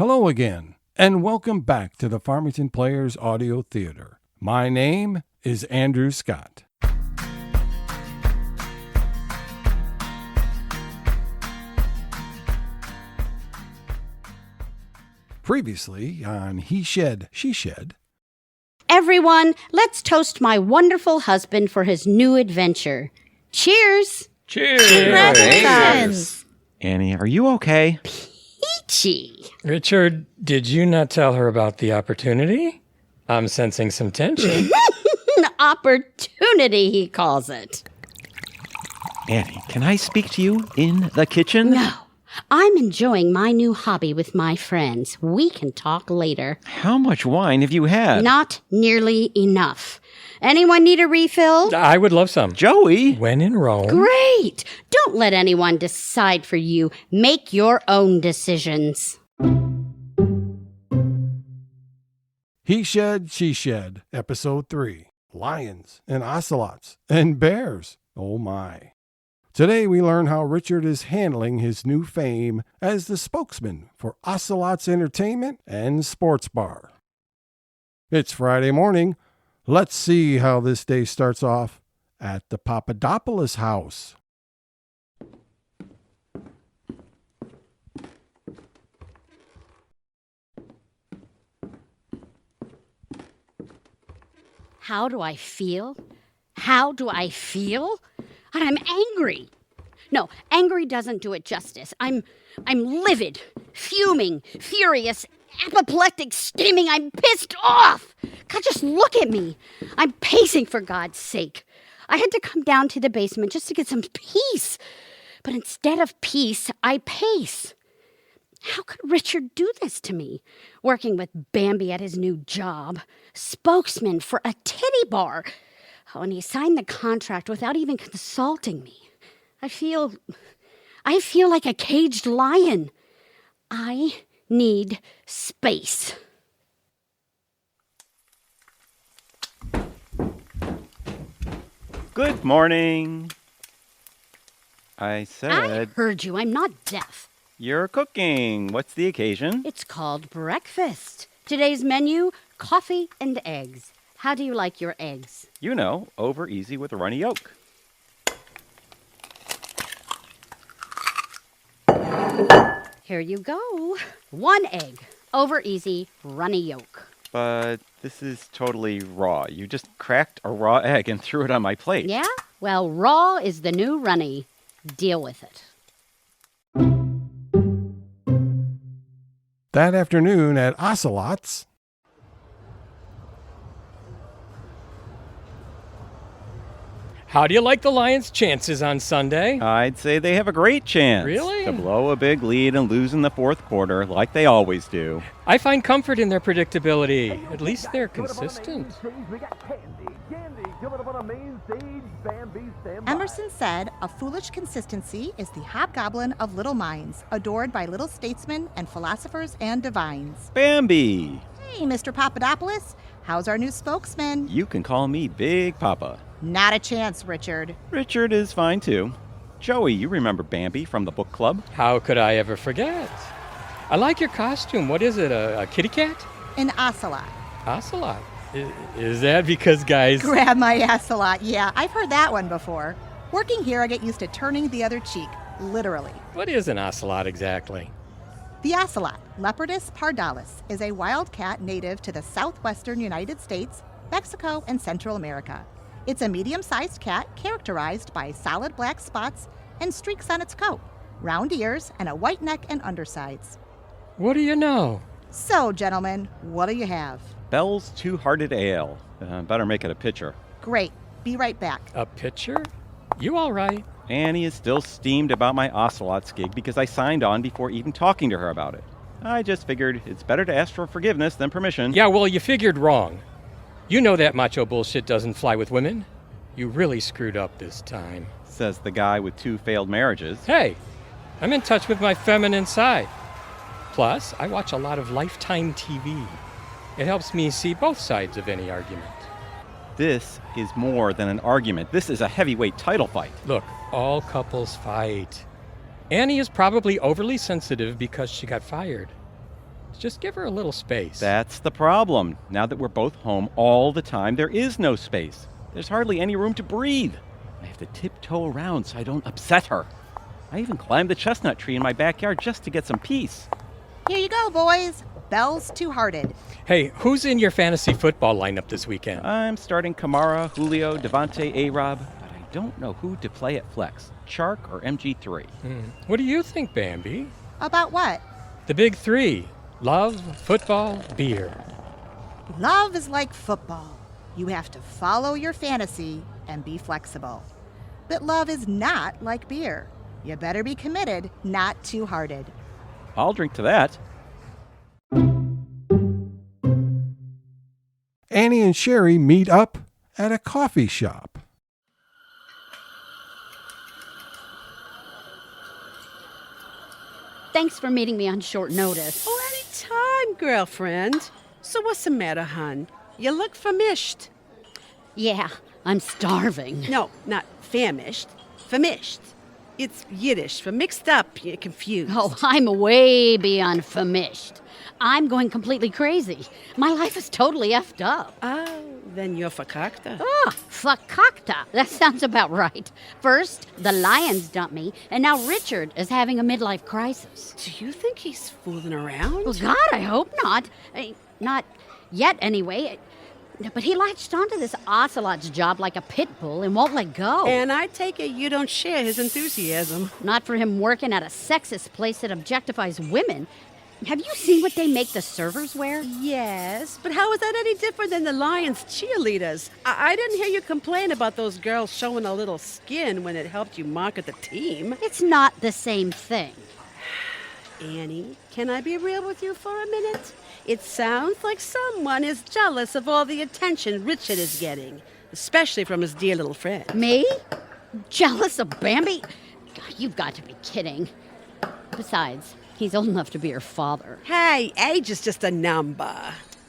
Hello again, and welcome back to the Farmington Players Audio Theater. My name is Andrew Scott. Previously on He Shed, She Shed. Everyone, let's toast my wonderful husband for his new adventure. Cheers! Cheers! Congratulations! Annie, are you okay? Peachy! Richard, did you not tell her about the opportunity? I'm sensing some tension. Opportunity, he calls it. Annie, can I speak to you in the kitchen? No, I'm enjoying my new hobby with my friends. We can talk later. How much wine have you had? Not nearly enough. Anyone need a refill? I would love some. Joey! When in Rome. Great! Don't let anyone decide for you. Make your own decisions. He Shed, She Shed, Episode 3. Lions and ocelots and bears. Oh my. Today we learn how Richard is handling his new fame as the spokesman for Ocelot's Entertainment and Sports Bar. It's Friday morning. Let's see how this day starts off at the Pappadapolis house. How do I feel? How do I feel? And I'm angry. No, angry doesn't do it justice. I'm livid, fuming, furious, apoplectic, steaming. I'm pissed off. God, just look at me. I'm pacing, for God's sake. I had to come down to the basement just to get some peace. But instead of peace, I pace. How could Richard do this to me? Working with Bambi at his new job. Spokesman for a titty bar. Oh, and he signed the contract without even consulting me. I feel like a caged lion. I need space. Good morning. I I heard you. I'm not deaf. You're cooking. What's the occasion? It's called breakfast. Today's menu, coffee and eggs. How do you like your eggs? You know, over easy with a runny yolk. Here you go. 1 egg. Over easy, runny yolk. But this is totally raw. You just cracked a raw egg and threw it on my plate. Yeah? Well, raw is the new runny. Deal with it. That afternoon at Ocelot's. How do you like the Lions' chances on Sunday? I'd say they have a great chance. Really? To blow a big lead and lose in the fourth quarter, like they always do. I find comfort in their predictability. At least they're consistent. Emerson said, "A foolish consistency is the hobgoblin of little minds, adored by little statesmen and philosophers and divines." Bambi! Hey, Mr. Pappadapolis, how's our new spokesman? You can call me Big Papa. Not a chance, Richard. Richard is fine too. Joey, you remember Bambi from the book club? How could I ever forget? I like your costume. What is it, a kitty cat? An ocelot. Ocelot. Is that because guys... Grab my ocelot. Yeah, I've heard that one before. Working here, I get used to turning the other cheek, literally. What is an ocelot exactly? The ocelot, Leopardus pardalis, is a wild cat native to the southwestern United States, Mexico, and Central America. It's a medium-sized cat characterized by solid black spots and streaks on its coat, round ears, and a white neck and undersides. What do you know? So, gentlemen, what do you have? Bell's Two-Hearted Ale. Better make it a pitcher. Great. Be right back. A pitcher? You all right? Annie is still steamed about my Ocelots gig because I signed on before even talking to her about it. I just figured it's better to ask for forgiveness than permission. Yeah, well, you figured wrong. You know that macho bullshit doesn't fly with women. You really screwed up this time. Says the guy with 2 failed marriages. Hey, I'm in touch with my feminine side. Plus, I watch a lot of Lifetime TV. It helps me see both sides of any argument. This is more than an argument. This is a heavyweight title fight. Look, all couples fight. Annie is probably overly sensitive because she got fired. Just give her a little space. That's the problem. Now that we're both home all the time, there is no space. There's hardly any room to breathe. I have to tiptoe around so I don't upset her. I even climbed the chestnut tree in my backyard just to get some peace. Here you go, boys. Bells Two-Hearted. Hey, who's in your fantasy football lineup this weekend? I'm starting Kamara, Julio, Devontae, A-Rob, but I don't know who to play at flex, Chark or MG3. What do you think, Bambi? About what? The big three. Love, football, beer. Love is like football. You have to follow your fantasy and be flexible. But love is not like beer. You better be committed, not two-hearted. I'll drink to that. Annie and Sherry meet up at a coffee shop. Thanks for meeting me on short notice. Oh, anytime, girlfriend. So what's the matter, hon? You look famished. Yeah, I'm starving. No, not famished. Famished. It's Yiddish for mixed up, you're confused. Oh, I'm way beyond famished. I'm going completely crazy. My life is totally effed up. Oh, then you're fakakta. Ah, fakakta. That sounds about right. First, the lions dumped me, and now Richard is having a midlife crisis. Do you think he's fooling around? Well, God, I hope not. Not yet, anyway. But he latched onto this Ocelot's job like a pit bull and won't let go. And I take it you don't share his enthusiasm. Not for him working at a sexist place that objectifies women. Have you seen what they make the servers wear? Yes, but how is that any different than the Lions cheerleaders? I didn't hear you complain about those girls showing a little skin when it helped you market the team. It's not the same thing. Annie, can I be real with you for a minute? It sounds like someone is jealous of all the attention Richard is getting, especially from his dear little friend. Me? Jealous of Bambi? God, you've got to be kidding. Besides, he's old enough to be her father. Hey, age is just a number.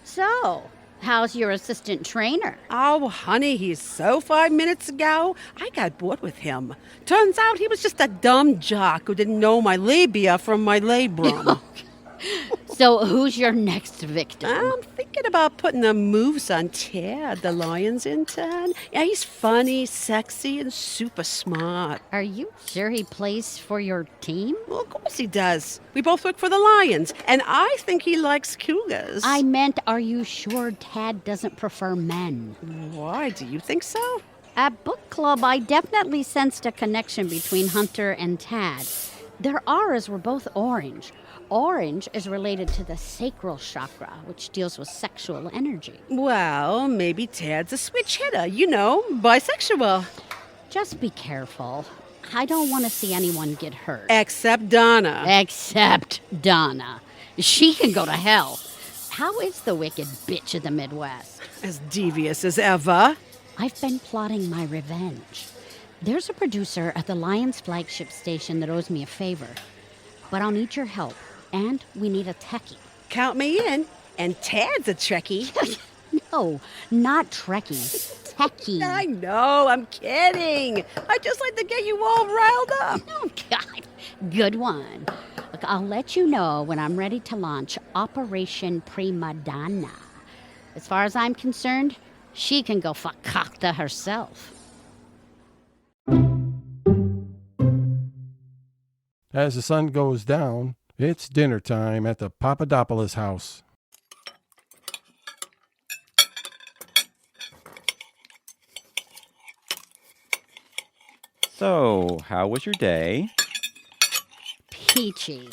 So, how's your assistant trainer? Oh, honey, he's so 5 minutes ago. I got bored with him. Turns out he was just a dumb jock who didn't know my labia from my labrum. So, who's your next victim? I'm thinking about putting the moves on Tad, the Lions intern. Yeah, he's funny, sexy, and super smart. Are you sure he plays for your team? Well, of course he does. We both work for the Lions, and I think he likes cougars. I meant, are you sure Tad doesn't prefer men? Why, do you think so? At book club, I definitely sensed a connection between Hunter and Tad. Their auras were both orange. Orange is related to the sacral chakra, which deals with sexual energy. Well, maybe Tad's a switch hitter, bisexual. Just be careful. I don't want to see anyone get hurt. Except Donna. Except Donna. She can go to hell. How is the wicked bitch of the Midwest? As devious as ever. I've been plotting my revenge. There's a producer at the Lions flagship station that owes me a favor. But I'll need your help. And we need a techie. Count me in. And Tad's a Trekkie. No, not Trekkie. Techie. I know, I'm kidding. I just like to get you all riled up. Oh, God. Good one. Look, I'll let you know when I'm ready to launch Operation Prima Donna. As far as I'm concerned, she can go fakakta herself. As the sun goes down, it's dinner time at the Pappadapolis house. So, how was your day? Peachy.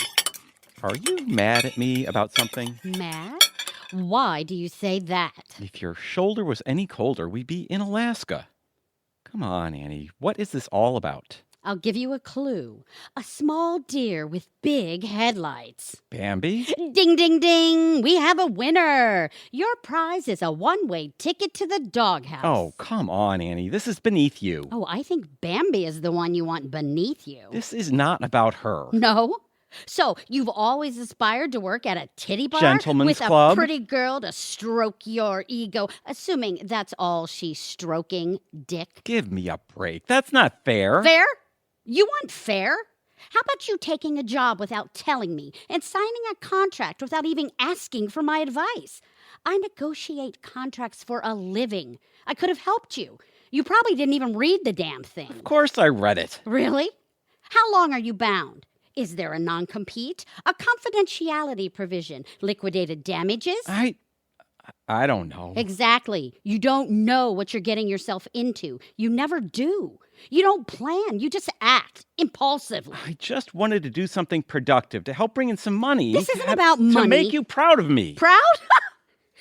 Are you mad at me about something? Mad? Why do you say that? If your shoulder was any colder, we'd be in Alaska. Come on, Annie. What is this all about? I'll give you a clue. A small deer with big headlights. Bambi? Ding, ding, ding! We have a winner! Your prize is a one-way ticket to the doghouse. Oh, come on, Annie. This is beneath you. Oh, I think Bambi is the one you want beneath you. This is not about her. No? So, you've always aspired to work at a titty bar? Gentlemen's with club? A pretty girl to stroke your ego, assuming that's all she's stroking, dick. Give me a break. That's not fair. Fair? You want fair? How about you taking a job without telling me and signing a contract without even asking for my advice? I negotiate contracts for a living. I could have helped you. You probably didn't even read the damn thing. Of course I read it. Really? How long are you bound? Is there a non-compete? A confidentiality provision? Liquidated damages? I don't know. Exactly. You don't know what you're getting yourself into. You never do. You don't plan. You just act impulsively. I just wanted to do something productive to help bring in some money. This isn't about money. To make you proud of me. Proud?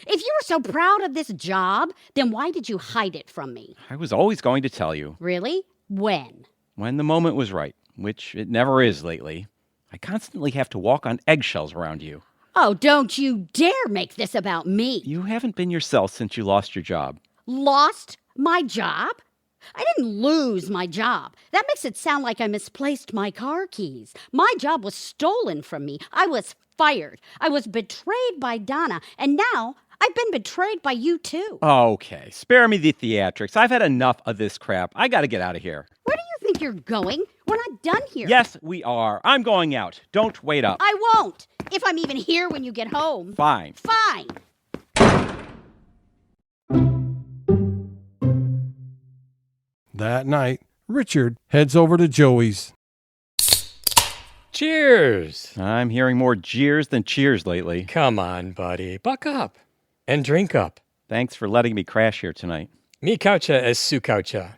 If you were so proud of this job, then why did you hide it from me? I was always going to tell you. Really? When? When the moment was right, which it never is lately. I constantly have to walk on eggshells around you. Oh, don't you dare make this about me. You haven't been yourself since you lost your job. Lost my job? I didn't lose my job. That makes it sound like I misplaced my car keys. My job was stolen from me. I was fired. I was betrayed by Donna, and now I've been betrayed by you too. Okay, spare me the theatrics. I've had enough of this crap. I gotta get out of here. Where do you think you're going? We're not done here. Yes, we are. I'm going out. Don't wait up. I won't. If I'm even here when you get home. Fine. Fine. That night, Richard heads over to Joey's. Cheers! I'm hearing more jeers than cheers lately. Come on, buddy. Buck up. And drink up. Thanks for letting me crash here tonight. Mi caucha es su caucha.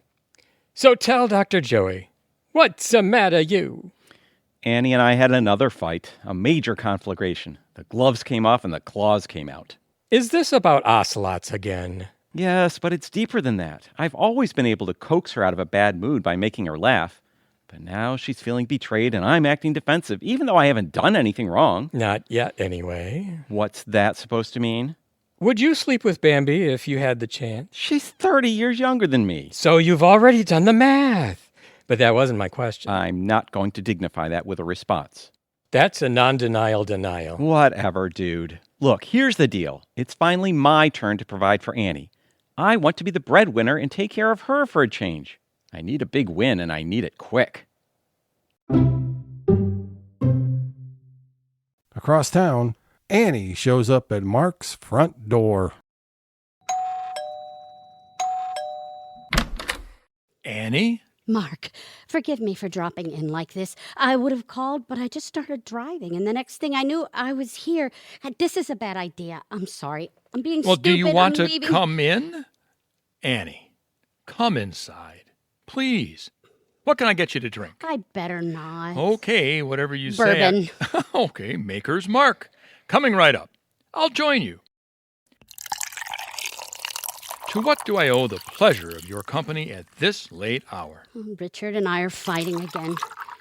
So tell Dr. Joey, what's the matter you? Annie and I had another fight, a major conflagration. The gloves came off and the claws came out. Is this about ocelots again? Yes, but it's deeper than that. I've always been able to coax her out of a bad mood by making her laugh. But now she's feeling betrayed and I'm acting defensive, even though I haven't done anything wrong. Not yet, anyway. What's that supposed to mean? Would you sleep with Bambi if you had the chance? She's 30 years younger than me. So you've already done the math. But that wasn't my question. I'm not going to dignify that with a response. That's a non-denial denial. Whatever, dude. Look, here's the deal. It's finally my turn to provide for Annie. I want to be the breadwinner and take care of her for a change. I need a big win, and I need it quick. Across town, Annie shows up at Mark's front door. Annie? Mark, forgive me for dropping in like this. I would have called, but I just started driving, and the next thing I knew, I was here. This is a bad idea. I'm sorry. I'm being Well, stupid. do you want I'm to leaving. come in? Annie, come inside. Please. What can I get you to drink? I better not. Okay, whatever you Bourbon. say. Okay, Maker's Mark. Coming right up. I'll join you. To what do I owe the pleasure of your company at this late hour? Richard and I are fighting again.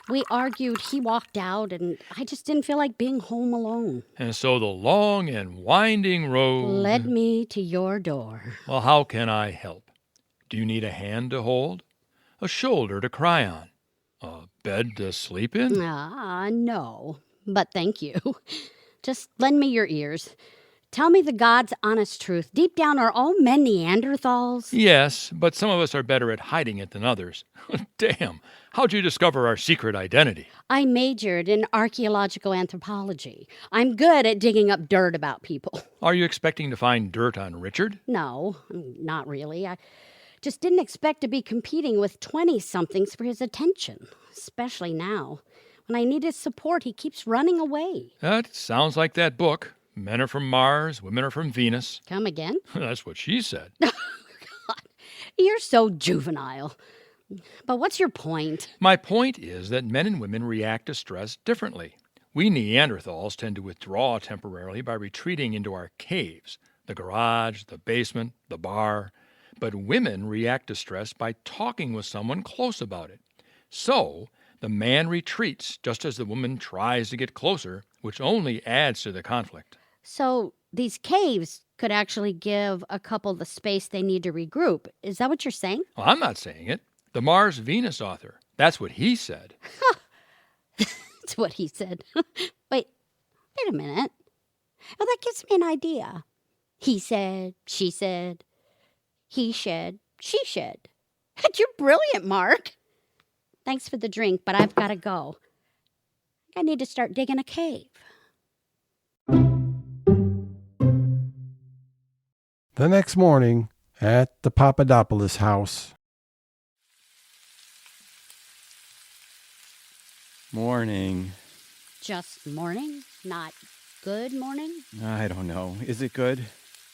We argued, he walked out, and I just didn't feel like being home alone. And so the long and winding road Led me to your door. Well, how can I help? Do you need a hand to hold? A shoulder to cry on? A bed to sleep in? No. But thank you. Just lend me your ears. Tell me the God's honest truth. Deep down, are all men Neanderthals? Yes, but some of us are better at hiding it than others. Damn, how'd you discover our secret identity? I majored in archaeological anthropology. I'm good at digging up dirt about people. Are you expecting to find dirt on Richard? No, not really. I just didn't expect to be competing with 20-somethings for his attention, especially now. When I need his support, he keeps running away. That sounds like that book. Men are from Mars, women are from Venus. Come again? That's what she said. God, you're so juvenile. But what's your point? My point is that men and women react to stress differently. We Neanderthals tend to withdraw temporarily by retreating into our caves, the garage, the basement, the bar. But women react to stress by talking with someone close about it. So, the man retreats just as the woman tries to get closer, which only adds to the conflict. So these caves could actually give a couple the space they need to regroup. Is that what you're saying? Well, I'm not saying it. The Mars-Venus author. That's what he said. That's what he said. Wait a minute. Well, that gives me an idea. He said, she said, he shed, she shed. You're brilliant, Mark. Thanks for the drink, but I've got to go. I need to start digging a cave. The next morning at the Pappadapolis house. Morning. Just morning? Not good morning? I don't know. Is it good?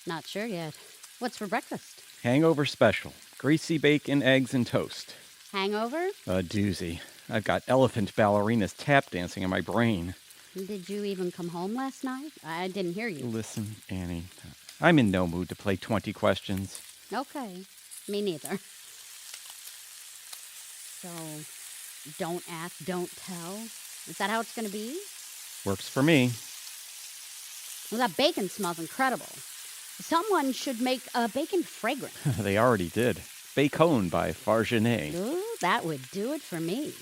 Not sure yet. What's for breakfast? Hangover special. Greasy bacon, eggs, and toast. Hangover? A doozy. I've got elephant ballerinas tap dancing in my brain. Did you even come home last night? I didn't hear you. Listen, Annie, I'm in no mood to play 20 questions. Okay. Me neither. So, don't ask, don't tell? Is that how it's going to be? Works for me. Well, that bacon smells incredible. Someone should make a bacon fragrance. They already did. Bacon by Fargenet. Ooh, that would do it for me.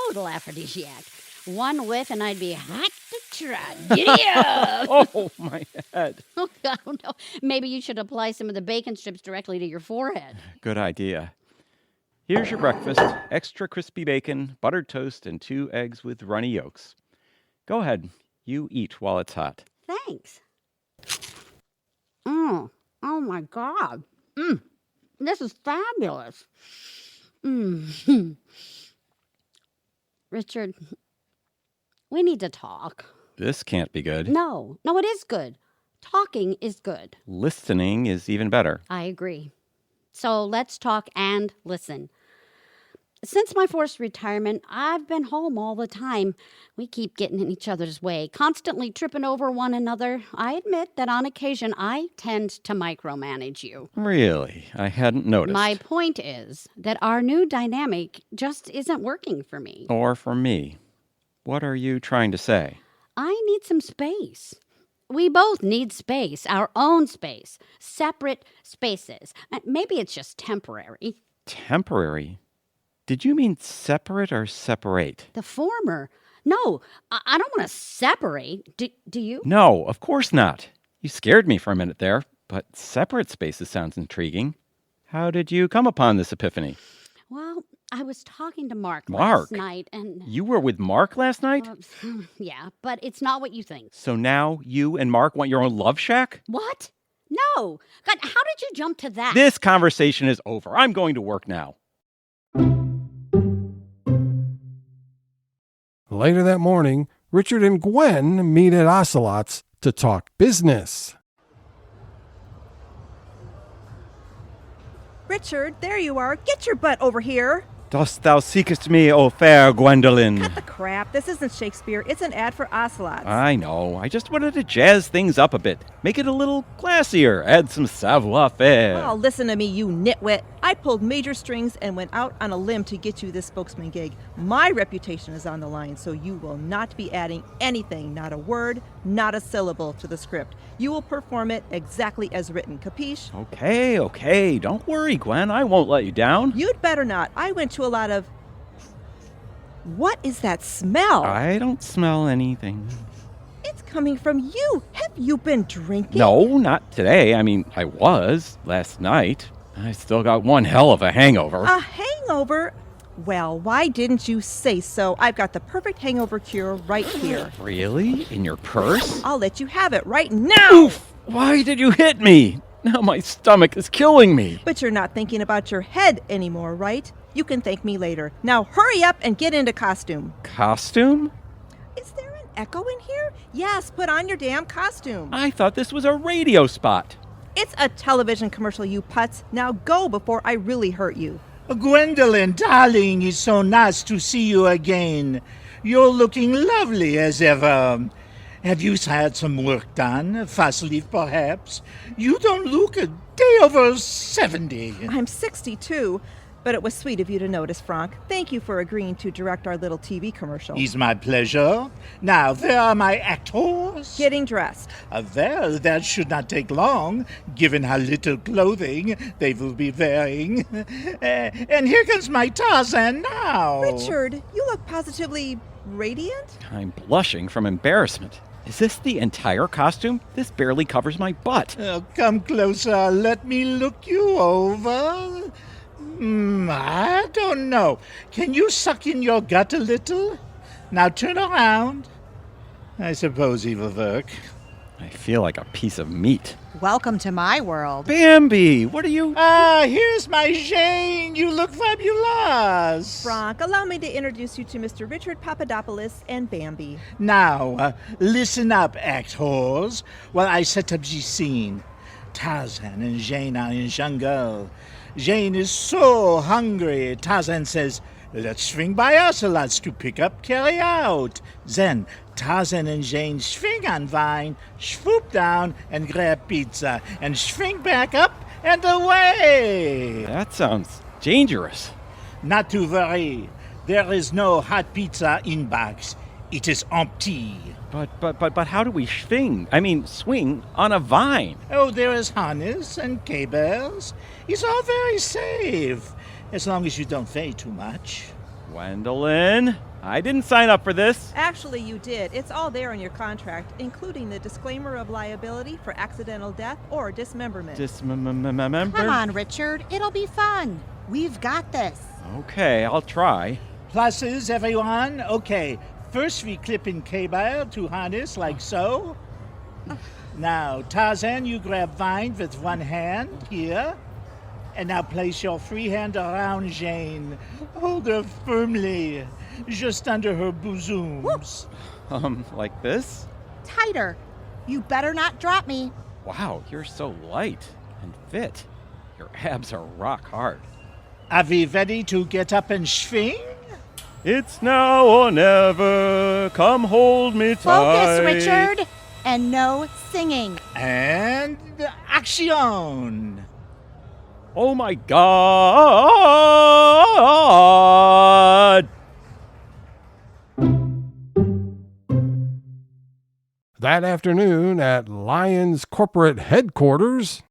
Total aphrodisiac. One whiff and I'd be hot to trot. Giddy up! Oh, my head. Oh, God, no. Maybe you should apply some of the bacon strips directly to your forehead. Good idea. Here's your breakfast. Extra crispy bacon, buttered toast, and 2 eggs with runny yolks. Go ahead. You eat while it's hot. Thanks. Oh my God. This is fabulous. Richard, we need to talk. This can't be good. No, it is good. Talking is good. Listening is even better. I agree. So let's talk and listen. Since my forced retirement, I've been home all the time. We keep getting in each other's way, constantly tripping over one another. I admit that on occasion I tend to micromanage you. Really? I hadn't noticed. My point is that our new dynamic just isn't working for me. Or for me. What are you trying to say? I need some space. We both need space, our own space, separate spaces. Maybe it's just temporary. Temporary? Did you mean separate or separate? The former. No, I don't want to separate. Do you? No, of course not. You scared me for a minute there, but separate spaces sounds intriguing. How did you come upon this epiphany? Well, I was talking to Mark Mark? last night and... You were with Mark last night? Yeah, but it's not what you think. So now you and Mark want your own love shack? What? No. God, how did you jump to that? This conversation is over. I'm going to work now. Later that morning, Richard and Gwen meet at Ocelot's to talk business. Richard, there you are. Get your butt over here. Dost thou seekest me, O fair Gwendolyn? Cut the crap. This isn't Shakespeare. It's an ad for Ocelots. I know. I just wanted to jazz things up a bit. Make it a little classier. Add some savoir-faire. Oh, listen to me, you nitwit. I pulled major strings and went out on a limb to get you this Spokesman gig. My reputation is on the line, so you will not be adding anything, not a word, not a syllable to the script. You will perform it exactly as written. Capiche? Okay. Don't worry, Gwen. I won't let you down. You'd better not. I went to a lot of... What is that smell? I don't smell anything. It's coming from you. Have you been drinking? No, not today. I mean, I was last night. I still got one hell of a hangover. A hangover? Well, why didn't you say so? I've got the perfect hangover cure right here. Really? In your purse? I'll let you have it right now. Oof! Why did you hit me? Now my stomach is killing me. But you're not thinking about your head anymore, right? You can thank me later. Now hurry up and get into costume. Costume? Is there an echo in here? Yes, put on your damn costume. I thought this was a radio spot. It's a television commercial, you putz. Now go before I really hurt you. Gwendolyn, darling, it's so nice to see you again. You're looking lovely as ever. Have you had some work done? Fast leave, perhaps? You don't look a day over 70. I'm 62, but it was sweet of you to notice, Franque. Thank you for agreeing to direct our little TV commercial. It's my pleasure. Now, there are my actors. Getting dressed. Well, that should not take long, given how little clothing they will be wearing. And here comes my Tarzan now. Richard, you look positively radiant. I'm blushing from embarrassment. Is this the entire costume? This barely covers my butt. Come closer. Let me look you over. I don't know. Can you suck in your gut a little? Now turn around. I suppose he will work. I feel like a piece of meat. Welcome to my world. Bambi, what are you... Here's my Jane. You look fabulous. Franque, allow me to introduce you to Mr. Richard Pappadapolis and Bambi. Now, listen up, actors, while I set up the scene. Tarzan and Jane are in jungle. Jane is so hungry. Tarzan says, let's swing by Ocelots to pick up, carry out. Then Tarzan and Jane swing on Vine, swoop down and grab pizza, and swing back up and away. That sounds dangerous. Not to worry. There is no hot pizza in box. It is empty. But how do we swing on a vine? Oh, there is harness and cables. It's all very safe, as long as you don't weigh too much. Gwendolyn, I didn't sign up for this. Actually, you did. It's all there in your contract, including the disclaimer of liability for accidental death or dismemberment. Dismember? Come on, Richard. It'll be fun. We've got this. Okay, I'll try. Pluses, everyone? Okay, first we clip in cable to harness like so. Now, Tarzan, you grab Vine with one hand here. And now place your free hand around Jane. Hold her firmly, just under her bosoms. Like this? Tighter. You better not drop me. Wow, you're so light and fit. Your abs are rock hard. Are we ready to get up and swing? It's now or never. Come hold me tight. Focus, Richard. And no singing. And action! Oh my God! That afternoon at Lions corporate headquarters.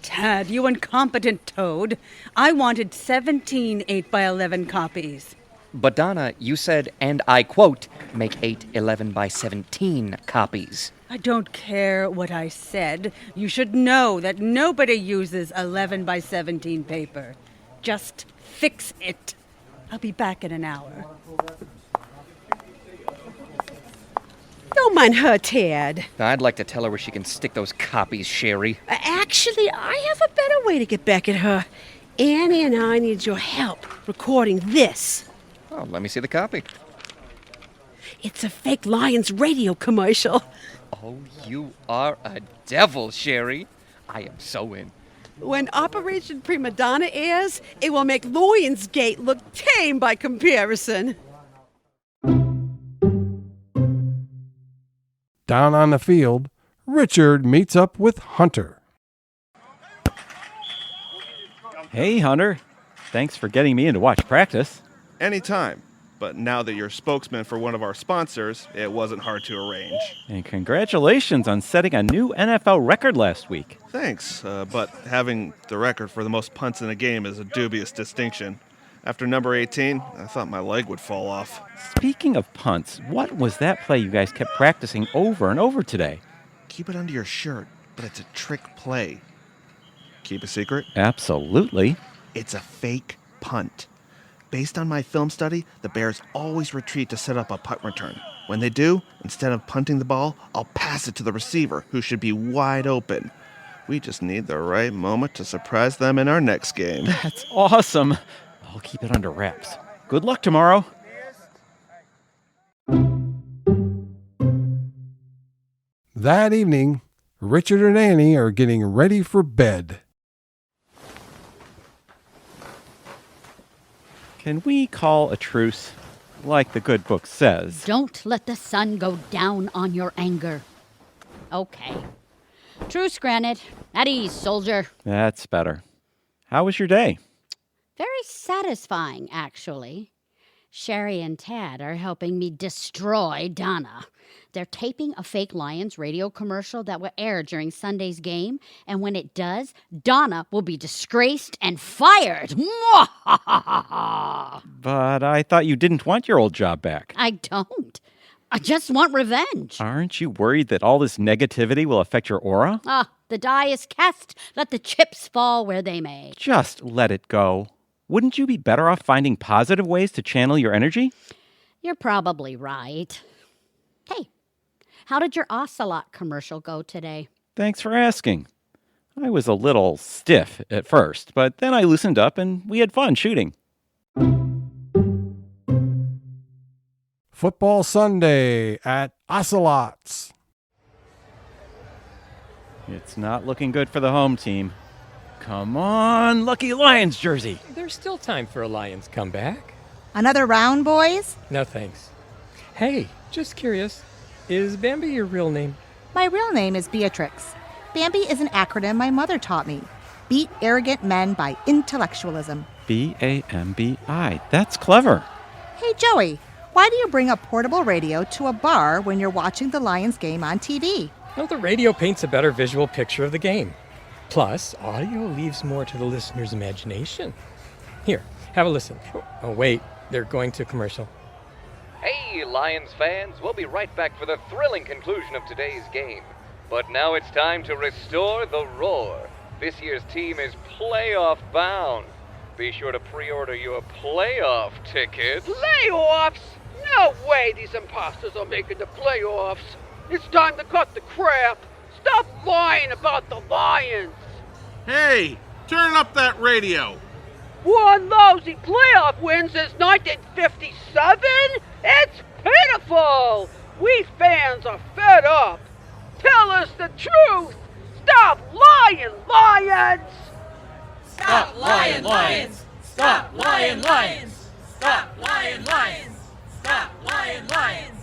Tad, you incompetent toad. I wanted 17 8x11 copies. But Donna, you said, and I quote, make 8 11 by 17 copies. I don't care what I said. You should know that nobody uses 11 by 17 paper. Just fix it. I'll be back in an hour. Don't mind her, Tad. I'd like to tell her where she can stick those copies, Sherry. Actually, I have a better way to get back at her. Annie and I need your help recording this. Oh, let me see the copy. It's a fake Lions radio commercial. Oh, you are a devil, Sherry. I am so in. When Operation Prima Donna airs, it will make Lionsgate look tame by comparison. Down on the field, Richard meets up with Hunter. Hey, Hunter. Thanks for getting me in to watch practice. Anytime. But now that you're spokesman for one of our sponsors, it wasn't hard to arrange. And congratulations on setting a new NFL record last week. Thanks, but having the record for the most punts in a game is a dubious distinction. After number 18, I thought my leg would fall off. Speaking of punts, what was that play you guys kept practicing over and over today? Keep it under your shirt, but it's a trick play. Keep a secret? Absolutely. It's a fake punt. Based on my film study, the Bears always retreat to set up a punt return. When they do, instead of punting the ball, I'll pass it to the receiver, who should be wide open. We just need the right moment to surprise them in our next game. That's awesome. I'll keep it under wraps. Good luck tomorrow. That evening, Richard and Annie are getting ready for bed. Can we call a truce, like the good book says? Don't let the sun go down on your anger. Okay. Truce granted. At ease, soldier. That's better. How was your day? Very satisfying, actually. Sherry and Tad are helping me destroy Donna. They're taping a fake Lions radio commercial that will air during Sunday's game, and when it does, Donna will be disgraced and fired. But I thought you didn't want your old job back. I don't. I just want revenge. Aren't you worried that all this negativity will affect your aura? The die is cast. Let the chips fall where they may. Just let it go. Wouldn't you be better off finding positive ways to channel your energy? You're probably right. Hey, how did your Ocelot commercial go today? Thanks for asking. I was a little stiff at first, but then I loosened up and we had fun shooting. Football Sunday at Ocelots. It's not looking good for the home team. Come on, Lucky Lions jersey. There's still time for a Lions comeback. Another round, boys? No thanks. Hey, just curious, is Bambi your real name? My real name is Beatrix. Bambi is an acronym my mother taught me. Beat arrogant men by intellectualism. B-A-M-B-I. That's clever. Hey, Joey, why do you bring a portable radio to a bar when you're watching the Lions game on TV? Well, the radio paints a better visual picture of the game. Plus, audio leaves more to the listener's imagination. Here, have a listen. Oh, wait, they're going to commercial. Hey, Lions fans, we'll be right back for the thrilling conclusion of today's game. But now it's time to restore the roar. This year's team is playoff bound. Be sure to pre-order your playoff tickets. Playoffs? No way these imposters are making the playoffs. It's time to cut the crap. Stop lying about the Lions. Hey, turn up that radio. One lousy playoff win since 1957? It's pitiful. We fans are fed up. Tell us the truth. Stop lying, Lions. Stop lying, Lions. Stop lying, Lions. Stop lying, Lions. Stop lying, Lions.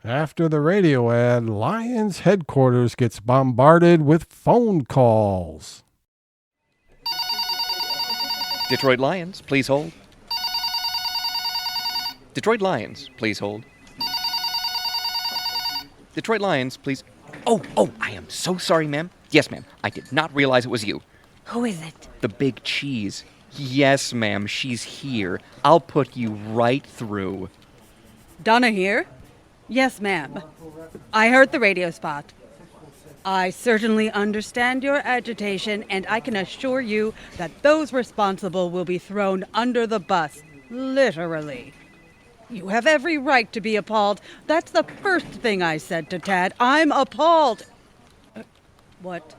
After the radio ad, Lions headquarters gets bombarded with phone calls. Detroit Lions, please hold. Detroit Lions, please hold. Detroit Lions, please. Oh, I am so sorry, ma'am. Yes, ma'am. I did not realize it was you. Who is it? The big cheese. Yes, ma'am, she's here. I'll put you right through. Donna here? Yes, ma'am. I heard the radio spot. I certainly understand your agitation, and I can assure you that those responsible will be thrown under the bus, literally. You have every right to be appalled. That's the first thing I said to Tad. I'm appalled. What?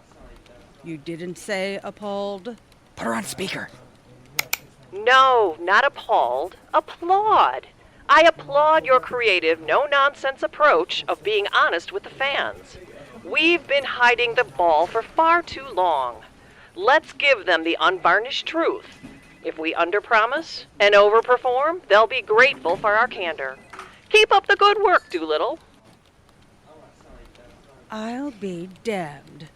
You didn't say appalled? Put her on speaker. No, not appalled. Applaud. I applaud your creative, no-nonsense approach of being honest with the fans. We've been hiding the ball for far too long. Let's give them the unvarnished truth. If we underpromise and overperform, they'll be grateful for our candor. Keep up the good work, Doolittle. I'll be damned.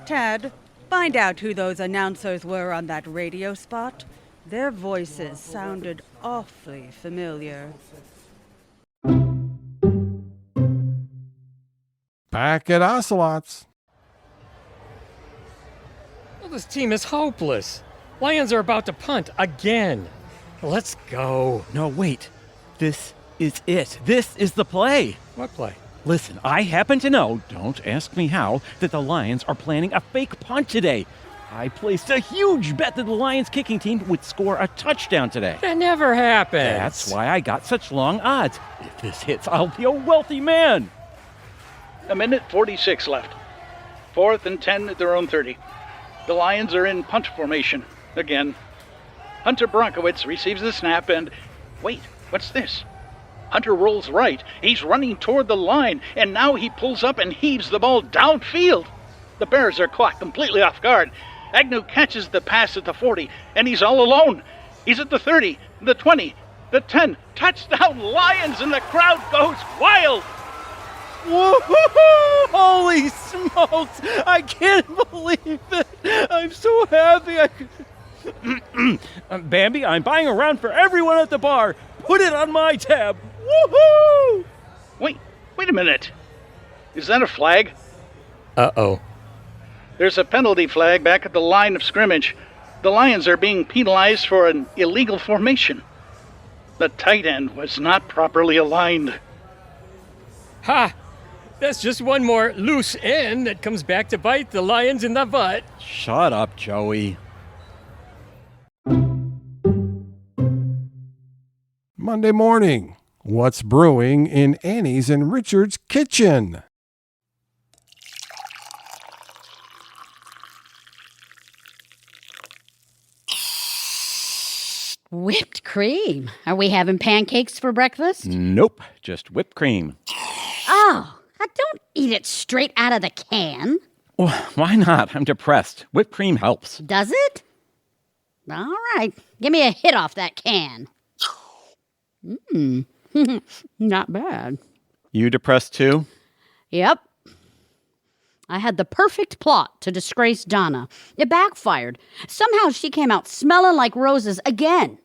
Tad, find out who those announcers were on that radio spot. Their voices sounded awfully familiar. Back at Ocelots. Well, this team is hopeless. Lions are about to punt again. Let's go. No, wait. This is it. This is the play. What play? Listen, I happen to know, don't ask me how, that the Lions are planning a fake punt today. I placed a huge bet that the Lions kicking team would score a touchdown today. That never happens. That's why I got such long odds. If this hits, I'll be a wealthy man. A minute 46 left. 4th and 10 at their own 30. The Lions are in punt formation again. Hunter Bronkowitz receives the snap and... Wait, what's this? Hunter rolls right. He's running toward the line, and now he pulls up and heaves the ball downfield. The Bears are caught completely off guard. Agnew catches the pass at the 40, and he's all alone. He's at the 30, the 20, the 10. Touchdown Lions, and the crowd goes wild. Woo-hoo-hoo! Holy smokes! I can't believe it! I'm so happy I could... Bambi, I'm buying a round for everyone at the bar. Put it on my tab. Woohoo! Wait a minute. Is that a flag? Uh-oh. There's a penalty flag back at the line of scrimmage. The Lions are being penalized for an illegal formation. The tight end was not properly aligned. Ha! That's just one more loose end that comes back to bite the Lions in the butt. Shut up, Joey. Monday morning. What's brewing in Annie's and Richard's kitchen? Whipped cream. Are we having pancakes for breakfast? Nope, just whipped cream. Oh, I don't eat it straight out of the can. Well, why not? I'm depressed. Whipped cream helps. Does it? All right. Give me a hit off that can. Not bad. You depressed too? Yep. I had the perfect plot to disgrace Donna. It backfired. Somehow she came out smelling like roses again.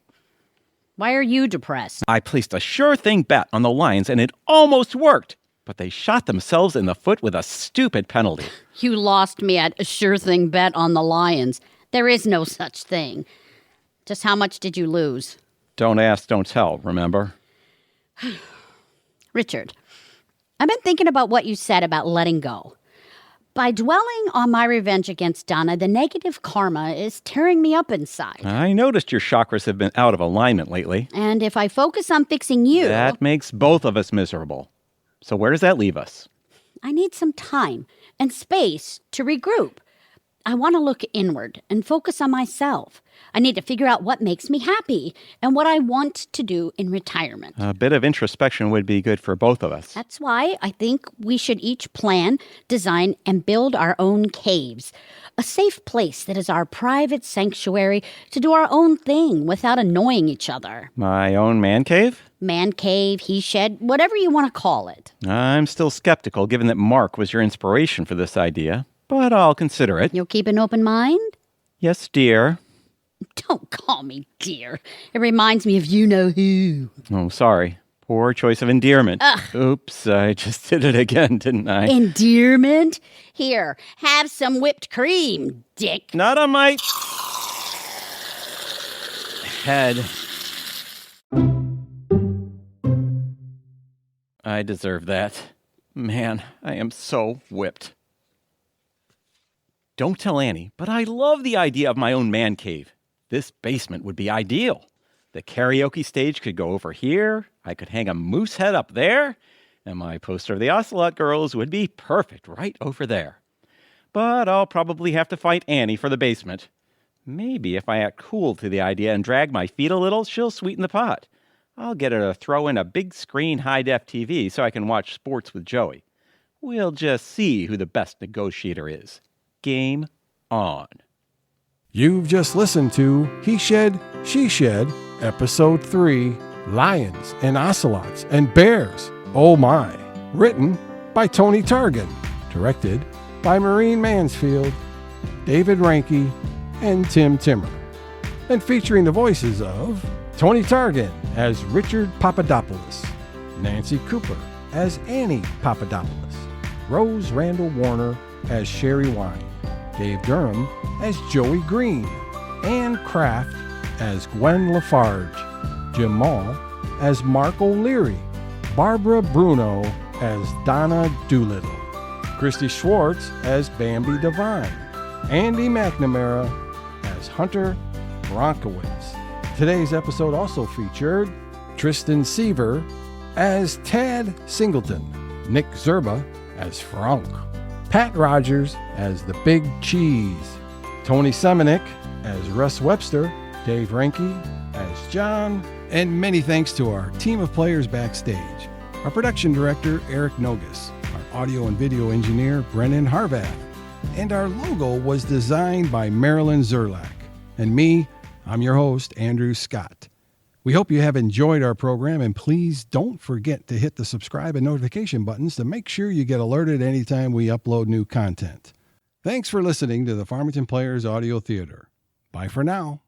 Why are you depressed? I placed a sure thing bet on the Lions and it almost worked. But they shot themselves in the foot with a stupid penalty. You lost me at a sure thing bet on the Lions. There is no such thing. Just how much did you lose? Don't ask, don't tell, remember? Richard, I've been thinking about what you said about letting go. By dwelling on my revenge against Donna, the negative karma is tearing me up inside. I noticed your chakras have been out of alignment lately. And if I focus on fixing you... That makes both of us miserable. So where does that leave us? I need some time and space to regroup. I want to look inward and focus on myself. I need to figure out what makes me happy and what I want to do in retirement. A bit of introspection would be good for both of us. That's why I think we should each plan, design, and build our own caves. A safe place that is our private sanctuary to do our own thing without annoying each other. My own man cave? Man cave, he shed, whatever you want to call it. I'm still skeptical given that Mark was your inspiration for this idea, but I'll consider it. You'll keep an open mind? Yes, dear. Don't call me dear. It reminds me of you-know-who. Oh, sorry. Poor choice of endearment. Ugh. Oops, I just did it again, didn't I? Endearment? Here, have some whipped cream, dick. Not on my head. I deserve that. Man, I am so whipped. Don't tell Annie, but I love the idea of my own man cave. This basement would be ideal. The karaoke stage could go over here, I could hang a moose head up there, and my poster of the Ocelot girls would be perfect right over there. But I'll probably have to fight Annie for the basement. Maybe if I act cool to the idea and drag my feet a little, she'll sweeten the pot. I'll get her to throw in a big screen high-def TV so I can watch sports with Joey. We'll just see who the best negotiator is. Game on. You've just listened to He Shed, She Shed, Episode 3, Lions and Ocelots and Bears, Oh My. Written by Tony Targan. Directed by Maureen Mansfield, David Reinke, and Tim Timmer. And featuring the voices of Tony Targan as Richard Pappadapolis, Nancy Cooper as Annie Pappadapolis, Rose Randall Warner as Sherry Wine, Dave Durham as Joey Greene, Ann Kraft as Gwen LaFarge, Jim Moll as Mark O'Leary, Barbara Bruno as Donna Dolittle, Kristi Schwartz as Bambi Devine, Andy McNamara as Hunter Bronkowitz. Today's episode also featured Tristan Seaver as Tad Singleton, Nick Szczerba as Franque, Pat Rogers as the Big Cheese, Tony Semanik as Russ Webster, Dave Reinke as John, and many thanks to our team of players backstage. Our production director, Eric Nogus, our audio and video engineer, Brennan Harvath, and our logo was designed by Marilyn Zerlak. And me, I'm your host, Andrew Scott. We hope you have enjoyed our program, and please don't forget to hit the subscribe and notification buttons to make sure you get alerted anytime we upload new content. Thanks for listening to the Farmington Players Audio Theater. Bye for now.